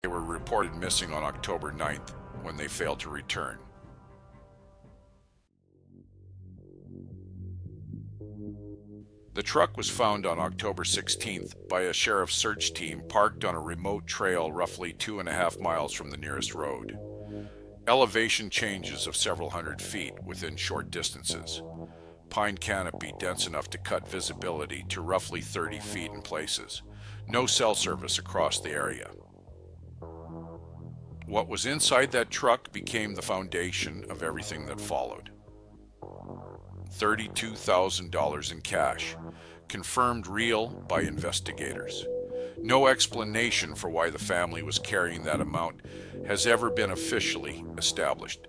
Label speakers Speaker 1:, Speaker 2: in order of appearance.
Speaker 1: They were reported missing on October 9th when they failed to return. The truck was found on October 16th by a sheriff's search team parked on a remote trail roughly 2.5 miles from the nearest road. Elevation changes of several hundred feet within short distances. Pine canopy dense enough to cut visibility to roughly 30 feet in places. No cell service across the area. What was inside that truck became the foundation of everything that followed. $32,000 in cash, confirmed real by investigators. No explanation for why the family was carrying that amount has ever been officially established.